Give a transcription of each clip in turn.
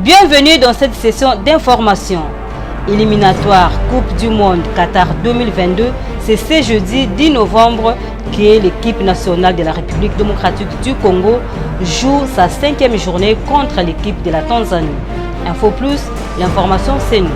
Bienvenue dans cette session d'information. Éliminatoire Coupe du Monde Qatar 2022, c'est ce jeudi 10 novembre que l'équipe nationale de la République démocratique du Congo joue sa 5e journée contre l'équipe de la Tanzanie. Info Plus, l'information c'est nous.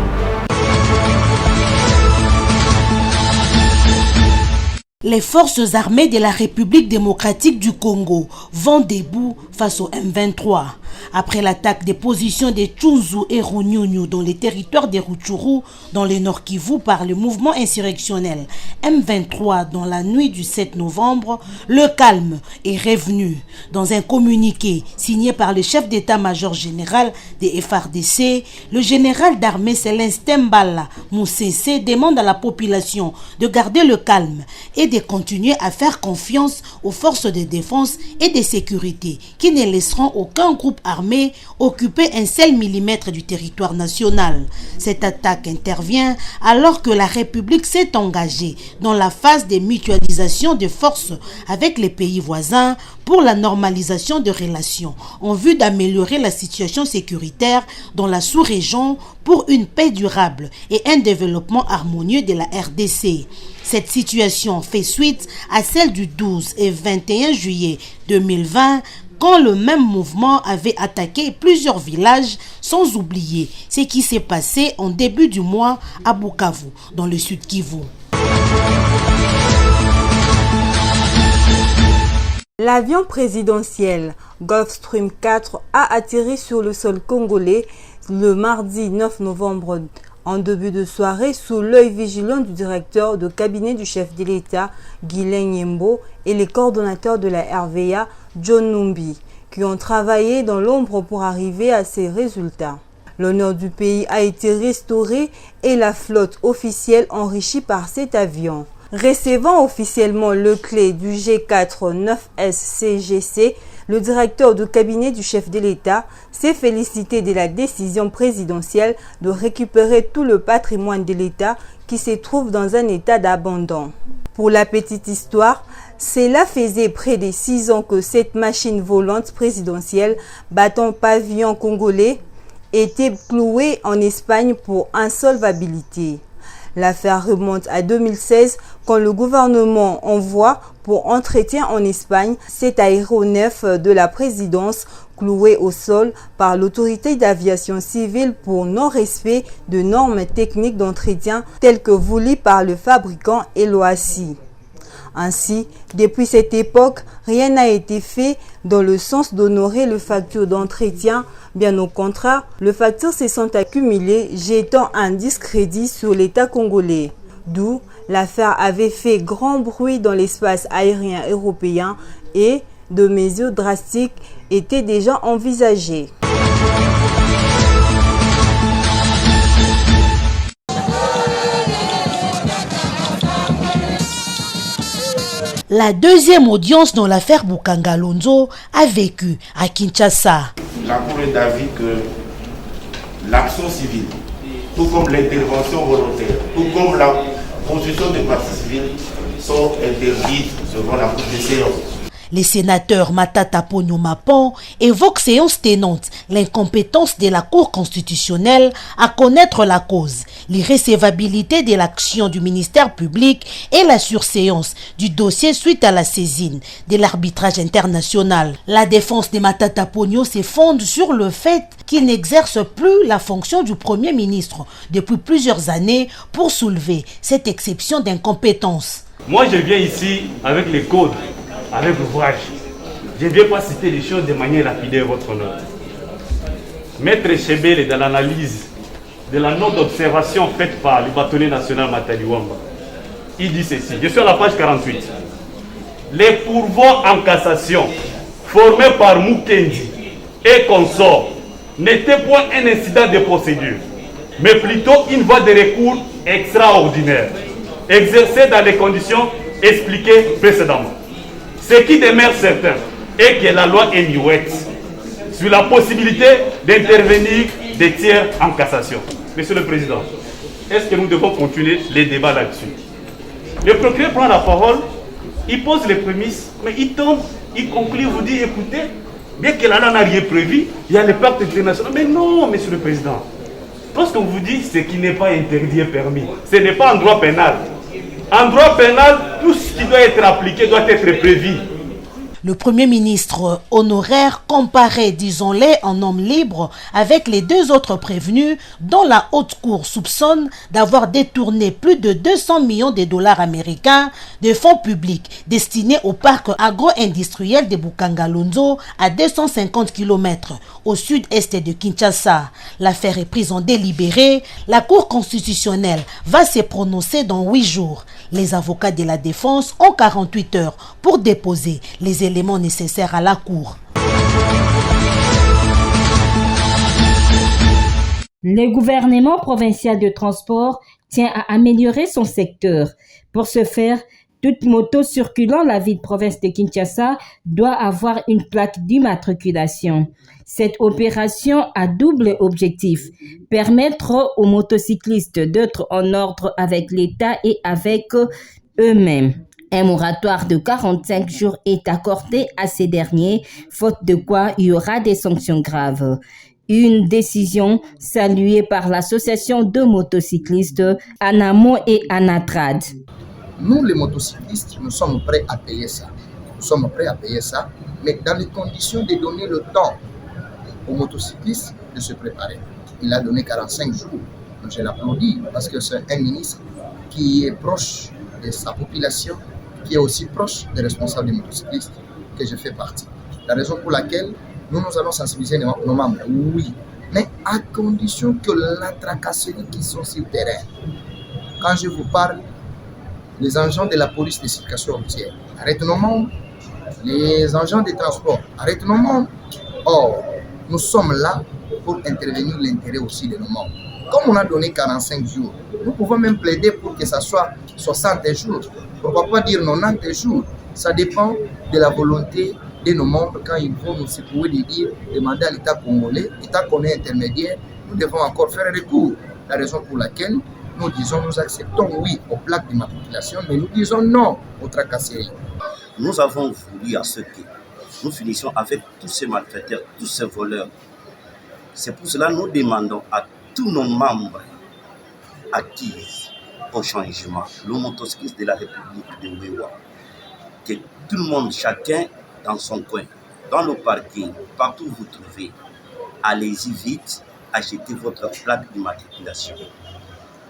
Les forces armées de la République démocratique du Congo vont debout face au M23. Après l'attaque des positions de Tchunzu et Runyunyu dans les territoires de Rutshuru, dans le Nord Kivu, par le mouvement insurrectionnel M23 dans la nuit du 7 novembre, le calme est revenu. Dans un communiqué signé par le chef d'état-major général des FARDC, le général d'armée Célestin Mbala Moussese demande à la population de garder le calme et de continuer à faire confiance aux forces de défense et de sécurité qui ne laisseront aucun groupe armé occuper un seul millimètre du territoire national. Cette attaque intervient alors que la République s'est engagée dans la phase de mutualisation de forces avec les pays voisins pour la normalisation de relations en vue d'améliorer la situation sécuritaire dans la sous-région pour une paix durable et un développement harmonieux de la RDC. Cette situation fait suite à celle du 12 et 21 juillet 2020 quand le même mouvement avait attaqué plusieurs villages, sans oublier ce qui s'est passé en début du mois à Bukavu, dans le sud Kivu. L'avion présidentiel Gulfstream 4 a atterri sur le sol congolais le mardi 9 novembre en début de soirée sous l'œil vigilant du directeur de cabinet du chef de l'État Guilain Nyembo et les coordonnateurs de la RVA John Numbi qui ont travaillé dans l'ombre pour arriver à ces résultats. L'honneur du pays a été restauré et la flotte officielle enrichie par cet avion. Recevant officiellement le clé du G4 9SCGC, le directeur de cabinet du chef de l'État s'est félicité de la décision présidentielle de récupérer tout le patrimoine de l'État qui se trouve dans un état d'abandon. Pour la petite histoire, cela faisait près de 6 ans que cette machine volante présidentielle battant pavillon congolais était clouée en Espagne pour insolvabilité. L'affaire remonte à 2016 quand le gouvernement envoie pour entretien en Espagne cet aéronef de la présidence cloué au sol par l'autorité d'aviation civile pour non-respect de normes techniques d'entretien telles que voulues par le fabricant Eloasi. Ainsi, depuis cette époque, rien n'a été fait dans le sens d'honorer le facture d'entretien. Bien au contraire, les factures se sont accumulées, jetant un discrédit sur l'État congolais. D'où l'affaire avait fait grand bruit dans l'espace aérien européen et de mesures drastiques étaient déjà envisagées. La deuxième audience dans l'affaire Bukanga Lonzo a vécu à Kinshasa. La Cour est d'avis que l'action civile, tout comme l'intervention volontaire, tout comme la construction des parties civiles sont interdites devant la Cour des séances. Les sénateurs Matata Ponyo Mapon évoquent séance tenante l'incompétence de la Cour constitutionnelle à connaître la cause, l'irrécevabilité de l'action du ministère public et la surséance du dossier suite à la saisine de l'arbitrage international. La défense de Matata Ponyo se fonde sur le fait qu'il n'exerce plus la fonction du Premier ministre depuis plusieurs années pour soulever cette exception d'incompétence. Moi je viens ici avec les codes, avec l'ouvrage. Je ne viens pas citer les choses de manière lapidaire, votre honneur. Maître Chebel est dans l'analyse de la note d'observation faite par le bâtonnier national Matali Wamba. Il dit ceci, je suis à la page 48. Les pourvois en cassation formés par Mukendi et consorts n'étaient point un incident de procédure, mais plutôt une voie de recours extraordinaire, exercée dans les conditions expliquées précédemment. Ce qui demeure certain est que la loi est muette sur la possibilité d'intervenir des tiers en cassation. Monsieur le Président, est-ce que nous devons continuer les débats là-dessus? Le procureur prend la parole, il pose les prémices, mais il tombe, il conclut, vous dit, écoutez, Bien que là n'a rien prévu, il y a les pactes internationaux. Mais non, Monsieur le Président. Parce qu'on vous dit ce qui n'est pas interdit est permis. Ce n'est pas en droit pénal. En droit pénal, tout ce qui doit être appliqué doit être prévu. Le Premier ministre honoraire comparait, disons-les, en homme libre avec les deux autres prévenus dont la haute cour soupçonne d'avoir détourné plus de 200 millions de dollars américains de fonds publics destinés au parc agro-industriel de Bukangalonzo à 250 km au sud-est de Kinshasa. L'affaire est prise en délibéré. La Cour constitutionnelle va se prononcer dans 8 jours. Les avocats de la défense ont 48 heures pour déposer les éléments nécessaires à la Cour. Le gouvernement provincial de transport tient à améliorer son secteur. Pour ce faire, toute moto circulant la ville province de Kinshasa doit avoir une plaque d'immatriculation. Cette opération a double objectif, permettre aux motocyclistes d'être en ordre avec l'État et avec eux-mêmes. Un moratoire de 45 jours est accordé à ces derniers, faute de quoi il y aura des sanctions graves. Une décision saluée par l'association de motocyclistes Anamo et Anatrad. Nous, les motocyclistes, nous sommes prêts à payer ça. Nous sommes prêts à payer ça, mais dans les conditions de donner le temps aux motocyclistes de se préparer. Il a donné 45 jours. Je l'applaudis parce que c'est un ministre qui est proche de sa population, qui est aussi proche des responsables des motocyclistes que je fais partie. La raison pour laquelle nous allons sensibiliser nos membres, oui, mais à condition que la tracasserie qui sont sur le terrain. Quand je vous parle, les agents de la police de circulation routière arrêtent nos membres, les agents de transport arrêtent nos membres. Or, nous sommes là pour intervenir l'intérêt aussi de nos membres. Comme on a donné 45 jours, nous pouvons même plaider pour que ça soit 60 jours. Pourquoi pas dire 90 jours? Ça dépend de la volonté de nos membres quand ils vont nous secouer de dire, demander à l'État congolais, l'État qu'on est intermédiaire, nous devons encore faire recours. La raison pour laquelle nous disons, nous acceptons oui aux plaques d'immatriculation, mais nous disons non aux tracasseries. Nous avons voulu à ce que nous finissions avec tous ces malfaiteurs, tous ces voleurs. C'est pour cela que nous demandons à tous nos membres acquis au changement, le motocycliste de la République de Ouéwa, que tout le monde, chacun dans son coin, dans le parking, partout où vous trouvez, allez-y vite, achetez votre plaque d'immatriculation.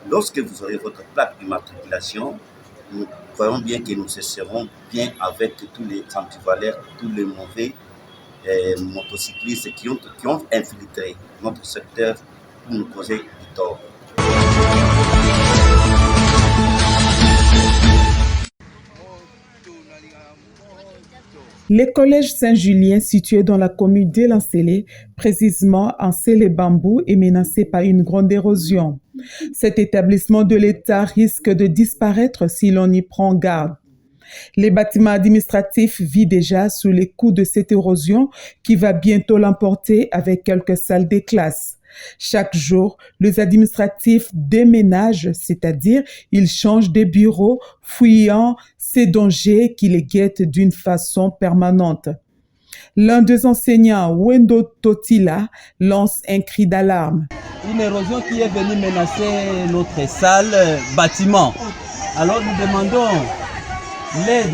Lorsque vous aurez votre plaque d'immatriculation, nous croyons bien que nous cesserons bien avec tous les antivaleurs, tous les mauvais motocyclistes qui ont infiltré notre secteur pour nous causer du tort. Le collège Saint-Julien, situé dans la commune d'Elancélé, précisément en Célé-Bambou, est menacé par une grande érosion. Cet établissement de l'État risque de disparaître si l'on y prend garde. Les bâtiments administratifs vivent déjà sous les coups de cette érosion qui va bientôt l'emporter avec quelques salles de classe. Chaque jour, les administratifs déménagent, c'est-à-dire ils changent de bureau, fuyant ces dangers qui les guettent d'une façon permanente. L'un des enseignants, Wendo Totila, lance un cri d'alarme. Une érosion qui est venue menacer notre salle bâtiment. Alors nous demandons l'aide,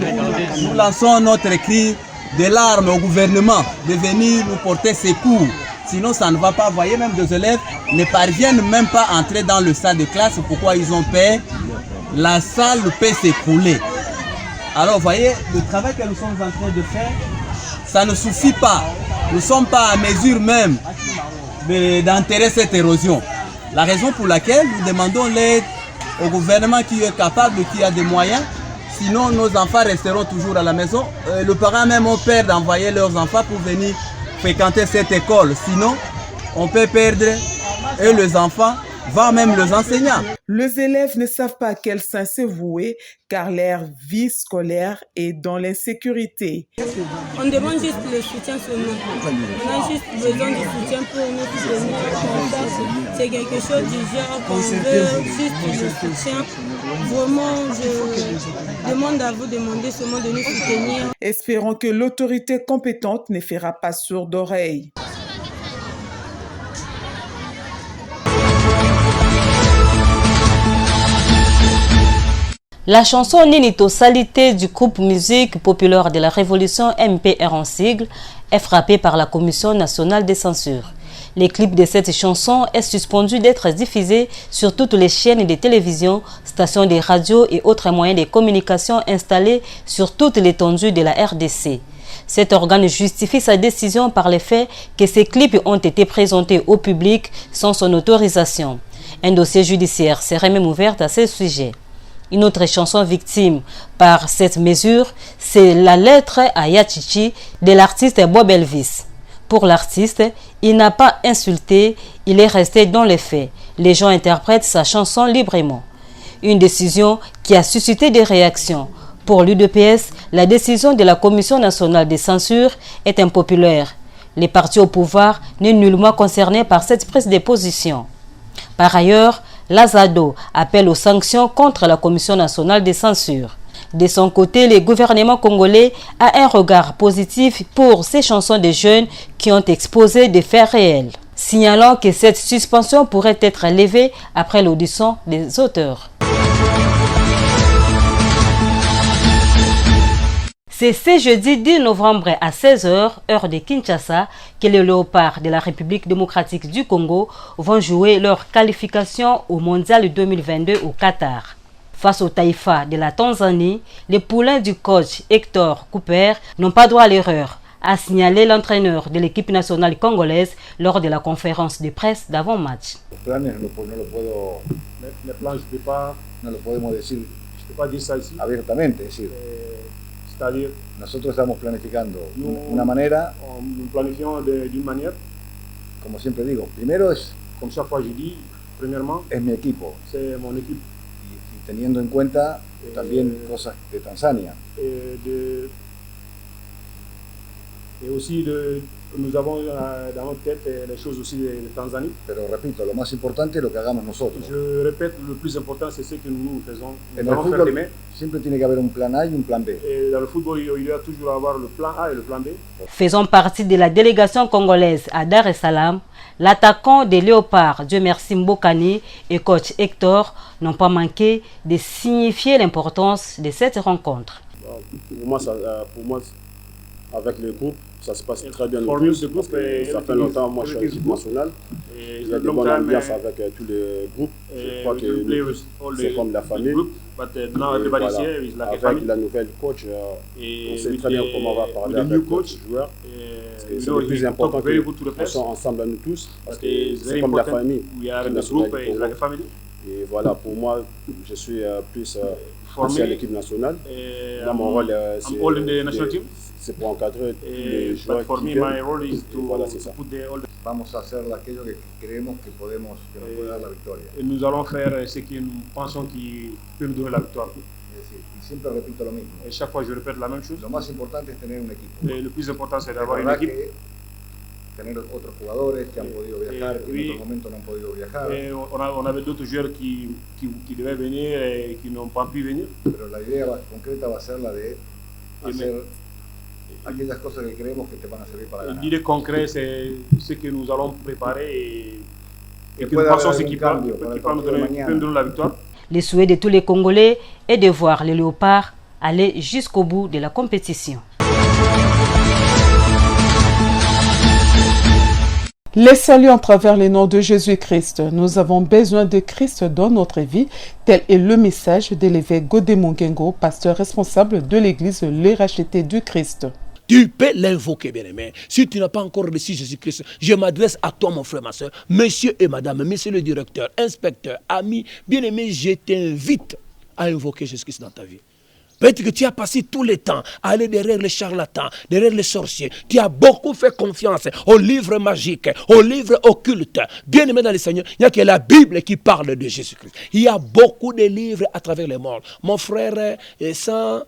nous lançons notre cri d'alarme au gouvernement de venir nous porter secours. Sinon, ça ne va pas. Voyez, même des élèves ne parviennent même pas à entrer dans le salle de classe. Pourquoi ils ont peur? La salle peut s'écrouler. Alors, voyez, le travail que nous sommes en train de faire, ça ne suffit pas. Nous ne sommes pas à mesure même d'enterrer cette érosion. La raison pour laquelle nous demandons l'aide au gouvernement qui est capable, qui a des moyens. Sinon, nos enfants resteront toujours à la maison. Les parents même ont peur d'envoyer leurs enfants pour venir fréquenter cette école. Sinon, on peut perdre et les enfants, voire même les enseignants. Les élèves ne savent pas à quel sens se vouer car leur vie scolaire est dans l'insécurité. On demande juste le soutien seulement. On a juste besoin de soutien pour nous soutenir. C'est quelque chose du genre qu'on veut juste le soutien. Vraiment, je demande demande à vous demander seulement de nous soutenir. Espérons que l'autorité compétente ne fera pas sourde oreille. La chanson Ninito Salité du groupe musique populaire de la Révolution MPR en sigle est frappée par la Commission nationale des censures. Le clip de cette chanson est suspendu d'être diffusé sur toutes les chaînes de télévision, stations de radio et autres moyens de communication installés sur toute l'étendue de la RDC. Cet organe justifie sa décision par le fait que ces clips ont été présentés au public sans son autorisation. Un dossier judiciaire serait même ouvert à ce sujet. Une autre chanson victime par cette mesure, c'est la lettre à Yachichi de l'artiste Bob Elvis. Pour l'artiste, il n'a pas insulté, il est resté dans les faits. Les gens interprètent sa chanson librement. Une décision qui a suscité des réactions. Pour l'UDPS, la décision de la Commission nationale de censure est impopulaire. Les partis au pouvoir n'est nullement concerné par cette prise de position. Par ailleurs, l'Azado appelle aux sanctions contre la Commission nationale de censure. De son côté, le gouvernement congolais a un regard positif pour ces chansons des jeunes qui ont exposé des faits réels, signalant que cette suspension pourrait être levée après l'audition des auteurs. C'est ce jeudi 10 novembre à 16h, heure de Kinshasa, que les léopards de la République démocratique du Congo vont jouer leur qualification au Mondial 2022 au Qatar. Face au Taïfa de la Tanzanie, les poulains du coach Hector Cooper n'ont pas droit à l'erreur, a signalé l'entraîneur de l'équipe nationale congolaise lors de la conférence de presse d'avant-match. Les plans, je ne peux pas dire ça ici. Abiertamente, C'est-à-dire, nosotros estamos planificando una manera, nous planifions d'une manière, como siempre digo, primero es, comme chaque fois je dis, premièrement, es mi equipo, c'est mon équipe. Y teniendo en cuenta también cosas de Tanzania. Et aussi, nous avons dans notre tête les choses aussi de Tanzanie. Pero repito, lo más importante es lo que hagamos nosotros. Je répète, le plus important c'est ce que nous faisons. En el fútbol siempre tiene que haber un plan A y un plan B. Et dans le football, il doit toujours avoir le plan A et le plan B. Faisant partie de la délégation congolaise à Dar es Salaam, l'attaquant des Léopards, Dieu merci Mbokani, et coach Hector n'ont pas manqué de signifier l'importance de cette rencontre. Pour moi, avec le groupe, ça se passe très bien. Parce que ça fait longtemps, moi je suis à l'équipe nationale. Il y a de bonnes ambiances avec tous les groupes. Je crois que c'est comme la famille. Et voilà. Avec la nouvelle coach, on sait très bien comment on va parler avec les joueurs. C'est le plus important qu'on soit ensemble à nous tous. Parce que c'est comme la famille. Et voilà, pour moi, je suis plus à l'équipe nationale. Dans mon rôle, c'est pour encadrer tous les joueurs qui viennent. Voilà, c'est ça. Vamos a hacer aquello que creemos que podemos, que nos puede dar la victoria. Et nous allons faire ce que nous pensons qui peut nous donner la victoire. Y siempre repito lo mismo. Et chaque fois, je répète la même chose. Lo más importante es tener un equipo. Et le plus important, c'est d'avoir une équipe. Tener otros jugadores que han podido viajar, que en otro momento no han podido viajar. On avait d'autres joueurs qui devaient venir et qui n'ont pas pu venir. Pero la idea concreta va a ser la de hacer aquellas cosas que creemos que te van a servir para ganar. L'idée concrète, c'est ce que nous allons préparer et que nous pensons ce qui peut nous donner la victoire. Le souhait de tous les Congolais est de voir les Léopards aller jusqu'au bout de la compétition. Les saluts en travers les noms de Jésus-Christ. Nous avons besoin de Christ dans notre vie. Tel est le message de l'évêque Godé Mongengo, pasteur responsable de l'église Les Rachetés du Christ. Tu peux l'invoquer, bien-aimé. Si tu n'as pas encore reçu Jésus-Christ, je m'adresse à toi, mon frère, ma soeur, monsieur et madame, monsieur le directeur, inspecteur, ami, bien-aimé, je t'invite à invoquer Jésus-Christ dans ta vie. Peut-être que tu as passé tout le temps à aller derrière les charlatans, derrière les sorciers. Tu as beaucoup fait confiance aux livres magiques, aux livres occultes. Bien aimé dans le Seigneur, il n'y a que la Bible qui parle de Jésus-Christ. Il y a beaucoup de livres à travers les morts. Mon frère, sans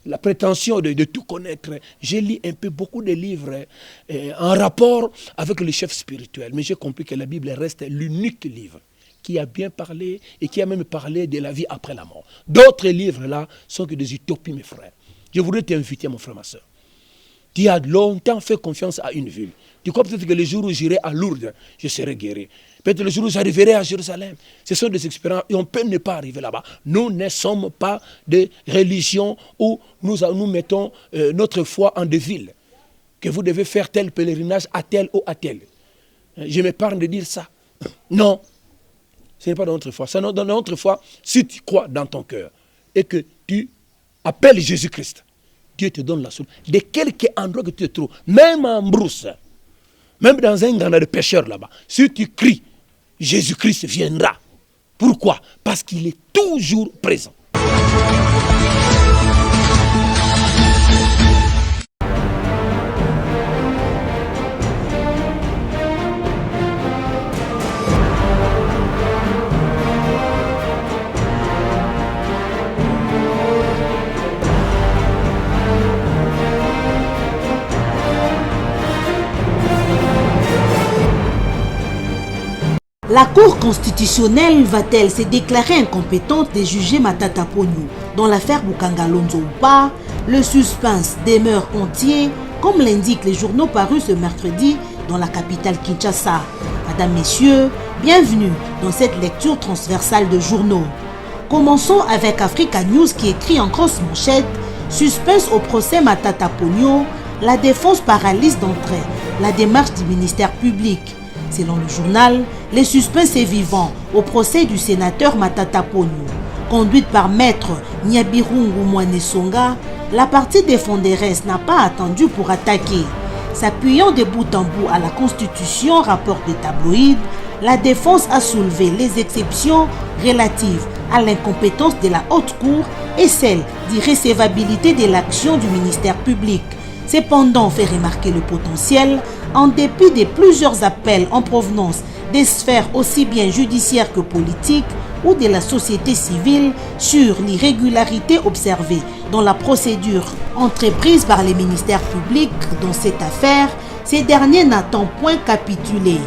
la prétention de tout connaître, j'ai lu un peu beaucoup de livres en rapport avec le chef spirituel. Mais j'ai compris que la Bible reste l'unique livre qui a bien parlé et qui a même parlé de la vie après la mort. D'autres livres là sont que des utopies, mes frères. Je voudrais t'inviter, mon frère, ma soeur. Tu as longtemps fait confiance à une ville. Tu crois peut-être que le jour où j'irai à Lourdes, je serai guéri. Peut-être le jour où j'arriverai à Jérusalem. Ce sont des expériences et on peut ne pas arriver là-bas. Nous ne sommes pas des religions où nous mettons notre foi en des villes. Que vous devez faire tel pèlerinage à tel ou à tel. Je m'épargne de dire ça. Non. Ce n'est pas dans notre foi. C'est dans notre foi, si tu crois dans ton cœur et que tu appelles Jésus-Christ, Dieu te donne la solution. De quelque endroit que tu te trouves, même en brousse, même dans un grand de pêcheurs là-bas, si tu cries, Jésus-Christ viendra. Pourquoi? Parce qu'il est toujours présent. La Cour constitutionnelle va-t-elle se déclarer incompétente de juger Matata Ponyo dans l'affaire Boukangalonzo ou pas? Le suspense demeure entier, comme l'indiquent les journaux parus ce mercredi dans la capitale Kinshasa. Mesdames, Messieurs, bienvenue dans cette lecture transversale de journaux. Commençons avec Africa News qui écrit en grosse manchette « Suspense au procès Matata Ponyo, la défense paralyse d'entrée la démarche du ministère public ». Selon le journal, les suspens est vivant au procès du sénateur Matata Ponyo. Conduite par maître Nyabirungu Mwanesonga, la partie défenderesse n'a pas attendu pour attaquer. S'appuyant de bout en bout à la Constitution, rapport des tabloïds, la défense a soulevé les exceptions relatives à l'incompétence de la haute cour et celle d'irrécevabilité de l'action du ministère public. Cependant, fait remarquer le potentiel, en dépit de plusieurs appels en provenance des sphères aussi bien judiciaires que politiques ou de la société civile sur l'irrégularité observée dans la procédure entreprise par les ministères publics dans cette affaire, ces derniers n'attendent point capitulé.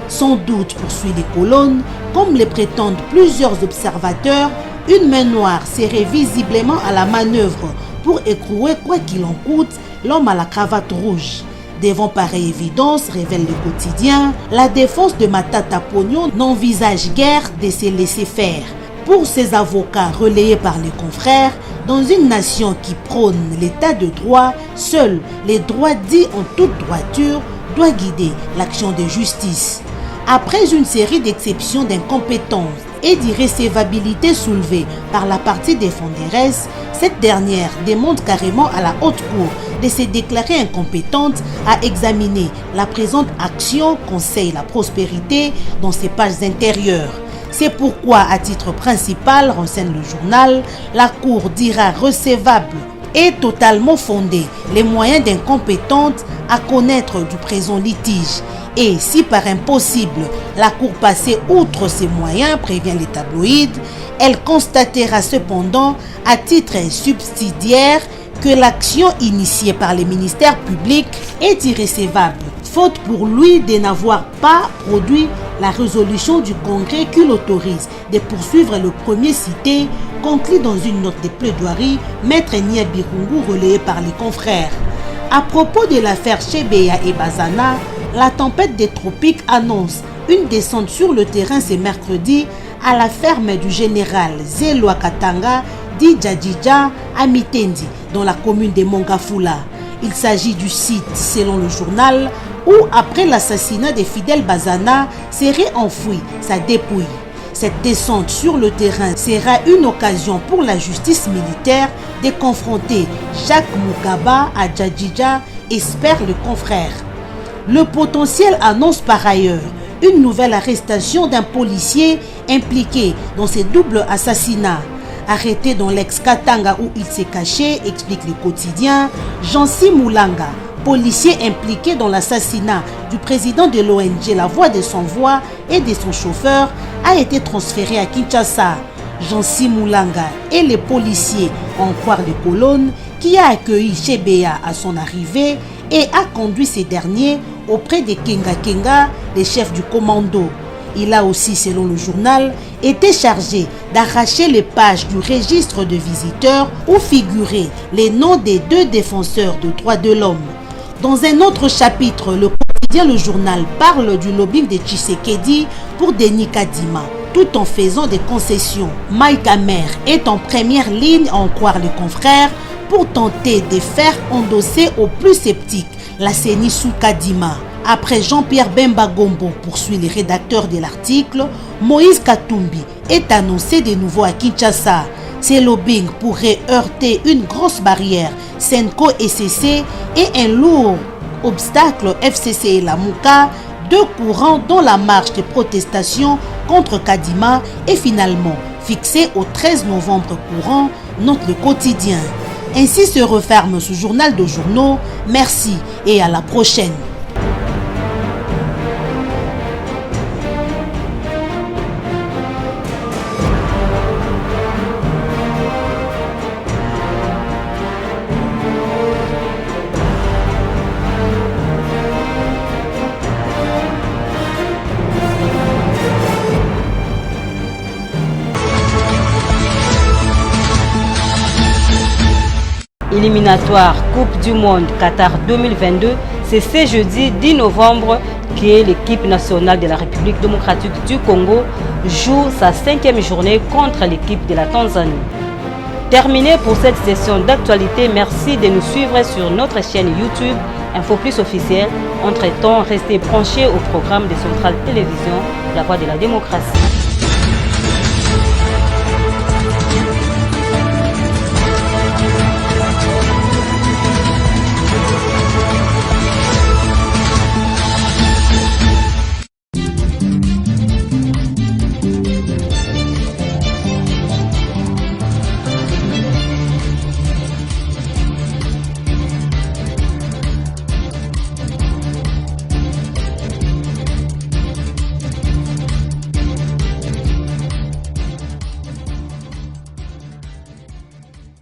Sans doute, poursuit les colonnes, comme le prétendent plusieurs observateurs, une main noire serait visiblement à la manœuvre pour écrouer quoi qu'il en coûte l'homme à la cravate rouge. Devant pareille évidence, révèle le quotidien, la défense de Matata Ponyo n'envisage guère de se laisser faire. Pour ses avocats relayés par les confrères, dans une nation qui prône l'état de droit, seuls les droits dits en toute droiture doivent guider l'action de justice. Après une série d'exceptions d'incompétence et d'irrécevabilité soulevées par la partie défenderesse, cette dernière demande carrément à la haute cour de se déclarer incompétente à examiner la présente action, conseille la prospérité dans ses pages intérieures. C'est pourquoi, à titre principal, renseigne le journal, la Cour dira recevable et totalement fondée les moyens d'incompétente à connaître du présent litige. Et si par impossible, la Cour passait outre ces moyens, prévient les tabloïds, elle constatera cependant, à titre subsidiaire, que l'action initiée par les ministères publics est irrécevable, faute pour lui de n'avoir pas produit la résolution du Congrès qui l'autorise de poursuivre le premier cité, conclut dans une note de plaidoirie Maître Nyabirungu relayé par les confrères. À propos de l'affaire Chebeya et Bazana, la tempête des tropiques annonce une descente sur le terrain ce mercredi à la ferme du général Zelwa Katanga dit Djadjidja à Mitendi dans la commune de Mongafula. Il s'agit du site, selon le journal, où après l'assassinat des fidèles Bazana serait enfouie sa dépouille. Cette descente sur le terrain sera une occasion pour la justice militaire de confronter Jacques Moukaba à Djadjidja, espère le confrère. Le potentiel annonce par ailleurs une nouvelle arrestation d'un policier impliqué dans ces doubles assassinats. Arrêté dans l'ex-Katanga où il s'est caché, explique le quotidien, Jansi Moulanga, policier impliqué dans l'assassinat du président de l'ONG La Voix de Sans Voix et de son chauffeur, a été transféré à Kinshasa. Jansi Moulanga et les policiers, en croire les colonnes, qui a accueilli Chebeya à son arrivée et a conduit ces derniers auprès de Kenga Kenga, les chefs du commando. Il a aussi, selon le journal, été chargé d'arracher les pages du registre de visiteurs où figuraient les noms des 2 défenseurs des droits de l'homme. Dans un autre chapitre, le quotidien Le Journal parle du lobbying de Tshisekedi pour Denis Kadima, tout en faisant des concessions. Mike Hammer est en première ligne, à en croire les confrères, pour tenter de faire endosser aux plus sceptiques la CENI sous Kadima. Après Jean-Pierre Bemba Gombo, poursuit les rédacteurs de l'article, Moïse Katumbi est annoncé de nouveau à Kinshasa. Ces lobbying pourraient heurter une grosse barrière Senko SCC et un lourd obstacle FCC et la Mouka, 2 courants dans la marche de protestation contre Kadima est finalement fixée au 13 novembre courant, note le quotidien. Ainsi se referme ce journal de journaux. Merci et à la prochaine. Éliminatoire Coupe du Monde Qatar 2022, c'est ce jeudi 10 novembre que l'équipe nationale de la République démocratique du Congo joue sa 5e journée contre l'équipe de la Tanzanie. Terminé pour cette session d'actualité, merci de nous suivre sur notre chaîne YouTube Info Plus officielle. Entre-temps, restez branchés au programme de Centrale Télévision, La Voix de la démocratie.